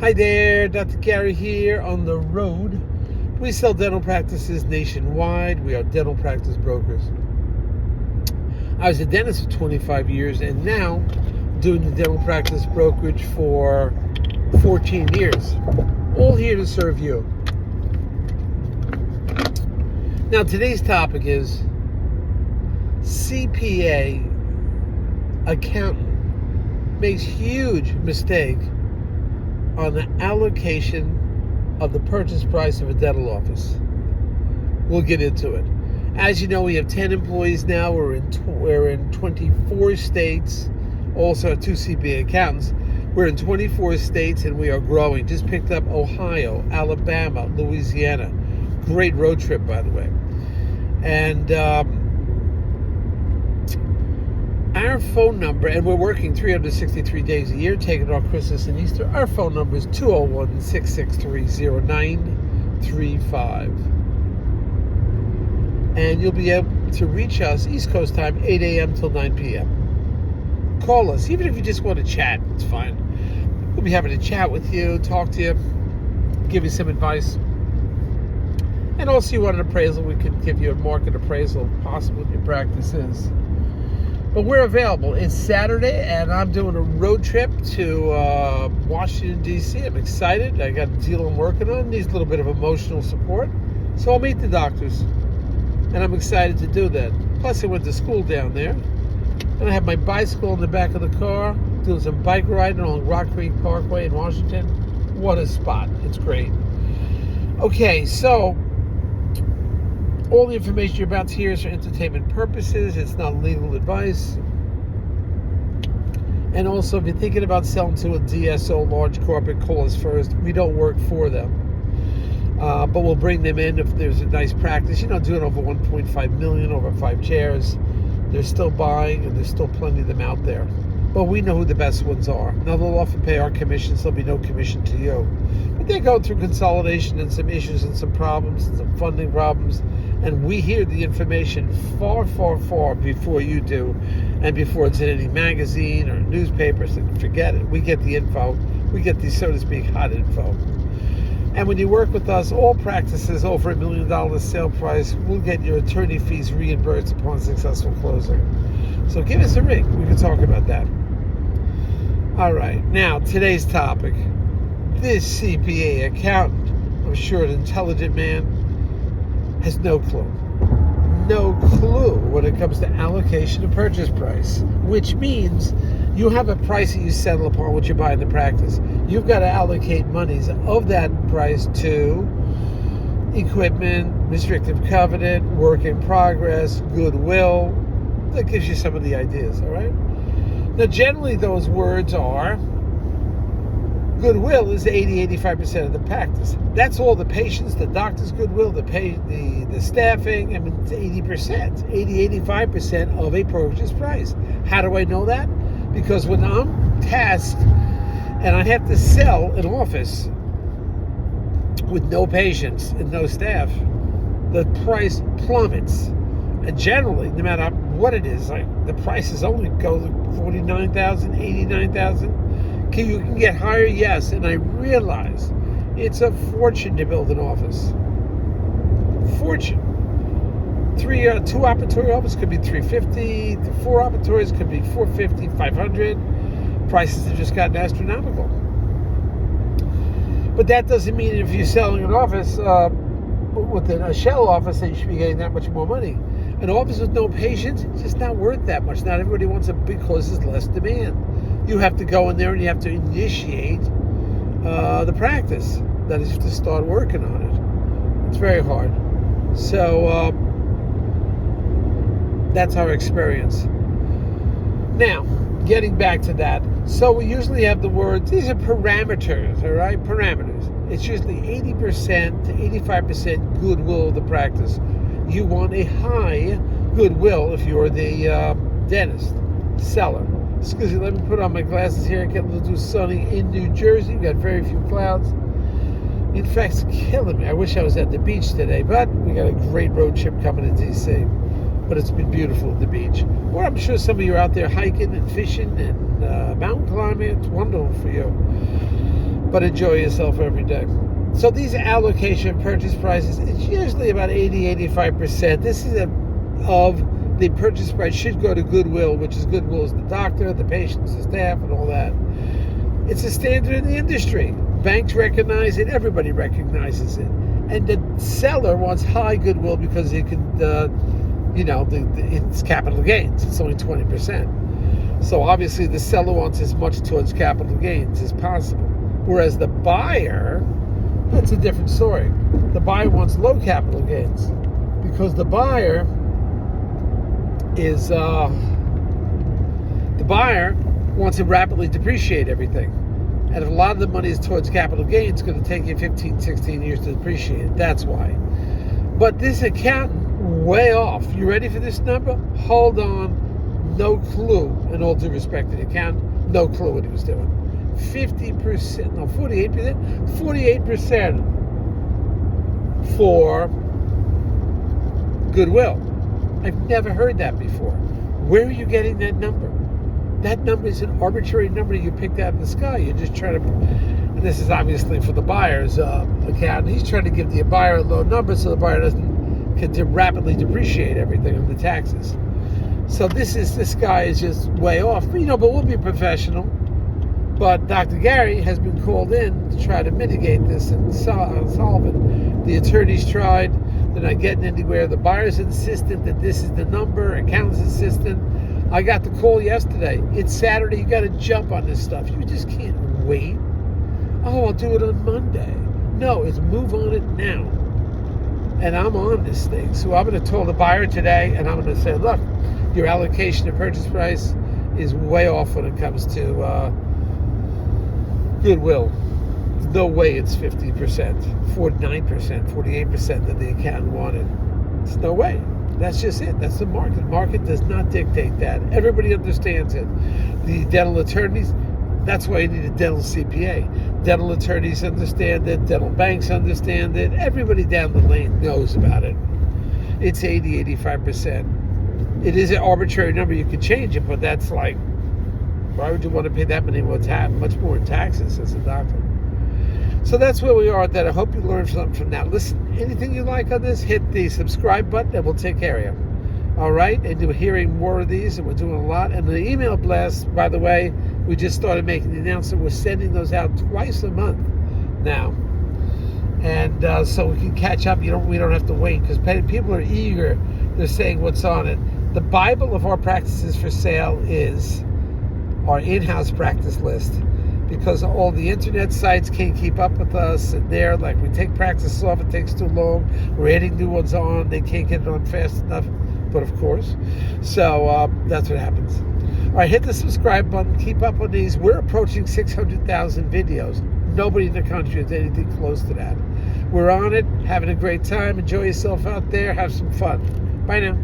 Hi there, Dr. Gary here on the road. We sell dental practices nationwide. We are dental practice brokers. I was a dentist for 25 years and now doing the dental practice brokerage for 14 years. All here to serve you. Now today's topic is CPA accountant makes huge mistake on the allocation of the purchase price of a dental office. We'll get into it. As you know, we have 10 employees now. We're in 24 states. Also have 2 CPA accountants. We're in 24 states and we are growing. Just picked up Ohio, Alabama, Louisiana. Great road trip, by the way. And our phone number, and we're working 363 days a year, taking off Christmas and Easter. Our phone number is 201-663-0935. And you'll be able to reach us East Coast time, 8 a.m. till 9 p.m. Call us, even if you just want to chat, it's fine. We'll be happy to chat with you, talk to you, give you some advice. And also you want an appraisal, we can give you a market appraisal, possible what your practice is. But we're available. It's Saturday, and I'm doing a road trip to Washington, D.C. I'm excited. I got a deal I'm working on. Needs a little bit of emotional support. So I'll meet the doctors, and I'm excited to do that. Plus, I went to school down there, and I have my bicycle in the back of the car, doing some bike riding along Rock Creek Parkway in Washington. What a spot. It's great. Okay, so all the information you're about to hear is for entertainment purposes. It's not legal advice. And also, if you're thinking about selling to a DSO, large corporate, call us first. We don't work for them. But we'll bring them in if there's a nice practice. Doing over 1.5 million, over 5 chairs. They're still buying, and there's still plenty of them out there. But we know who the best ones are. Now, they'll often pay our commissions. There'll be no commission to you. But they're going through consolidation and some issues and some problems, and some funding problems. And we hear the information far, far, far before you do, and before it's in any magazine or newspaper. So forget it. We get the info. We get the, so to speak, hot info. And when you work with us, all practices over $1 million sale price will get your attorney fees reimbursed upon successful closing. So give us a ring. We can talk about that. All right. Now, today's topic. This CPA accountant, I'm sure an intelligent man, has no clue when it comes to allocation of purchase price, which means you have a price that you settle upon what you buy in the practice. You've got to allocate monies of that price to equipment, restrictive covenant, work in progress, goodwill. That gives you some of the ideas, all right? Now, generally those words are goodwill is 80-85% of the practice. That's all the patients, the doctor's goodwill, the staffing. I mean, it's 80%, 80-85% of a purchase price. How do I know that? Because when I'm tasked and I have to sell an office with no patients and no staff, the price plummets. And generally, no matter what it is, like the prices only go to $49,000, $89,000. You can get higher, yes, and I realize it's a fortune to build an office. Fortune. 2 operatory offices could be $350. 4 operatories could be $450, $500. Prices have just gotten astronomical. But that doesn't mean if you're selling an office with a shell office that you should be getting that much more money. An office with no patients, it's just not worth that much. Not everybody wants it because there's less demand. You have to go in there and you have to initiate the practice. That is, you have to start working on it. It's very hard. So that's our experience. Now, getting back to that. So we usually have the words, these are parameters, all right? Parameters. It's usually 80% to 85% goodwill of the practice. You want a high goodwill if you're the dentist, seller. Excuse me, let me put on my glasses here. It's getting a little too sunny in New Jersey. We've got very few clouds. In fact, it's killing me. I wish I was at the beach today, but we got a great road trip coming to D.C. But it's been beautiful at the beach. Or I'm sure some of you are out there hiking and fishing and mountain climbing. It's wonderful for you. but enjoy yourself every day. So these allocation purchase prices, it's usually about 80-85%. This is of the purchase price should go to goodwill, which is goodwill is the doctor, the patients, the staff, and all that. It's a standard in the industry. Banks recognize it. Everybody recognizes it. And the seller wants high goodwill because it can, it's capital gains. It's only 20%. So obviously the seller wants as much towards capital gains as possible. Whereas the buyer, that's a different story. The buyer wants low capital gains because the buyer wants to rapidly depreciate everything. And if a lot of the money is towards capital gains, it's going to take you 15, 16 years to depreciate it. That's why. But this accountant, way off. You ready for this number? Hold on. No clue, in all due respect to the accountant, no clue what he was doing. 50%, no, 48% for goodwill. I've never heard that before. Where are you getting that number? That number is an arbitrary number you picked out of the sky. You're just trying to, and this is obviously for the buyer's account. He's trying to give the buyer a low number so the buyer can rapidly depreciate everything on the taxes. So this guy is just way off. But we'll be professional. But Dr. Gary has been called in to try to mitigate this and solve it. The attorneys tried. They're not getting anywhere. The buyer's insistent that this is the number. Accountant's insistent. I got the call yesterday. It's Saturday. You got to jump on this stuff. You just can't wait. Oh, I'll do it on Monday. No, it's move on it now. And I'm on this thing. So I'm going to tell the buyer today, and I'm going to say, look, your allocation of purchase price is way off when it comes to goodwill. There's no way it's 50%, 49%, 48% that the accountant wanted. There's no way. That's just it. That's the market. The market does not dictate that. Everybody understands it. The dental attorneys, that's why you need a dental CPA. Dental attorneys understand it. Dental banks understand it. Everybody down the lane knows about it. It's 80-85%. It is an arbitrary number. You can change it, but that's like, why would you want to pay that much more in taxes as a doctor? So that's where we are with that. I hope you learned something from that. Listen, anything you like on this, hit the subscribe button and we'll take care of you. All right? And you're hearing more of these, and we're doing a lot. And the email blasts, by the way, we just started making the announcement. We're sending those out twice a month now. And so we can catch up. We don't have to wait because people are eager. They're saying what's on it. The Bible of our practices for sale is our in-house practice list, because all the internet sites can't keep up with us, and they're like, we take practices off, it takes too long, we're adding new ones on, they can't get it on fast enough, but of course. So that's what happens. All right, hit the subscribe button, keep up with these. We're approaching 600,000 videos. Nobody in the country has anything close to that. We're on it, having a great time. Enjoy yourself out there, have some fun. Bye now.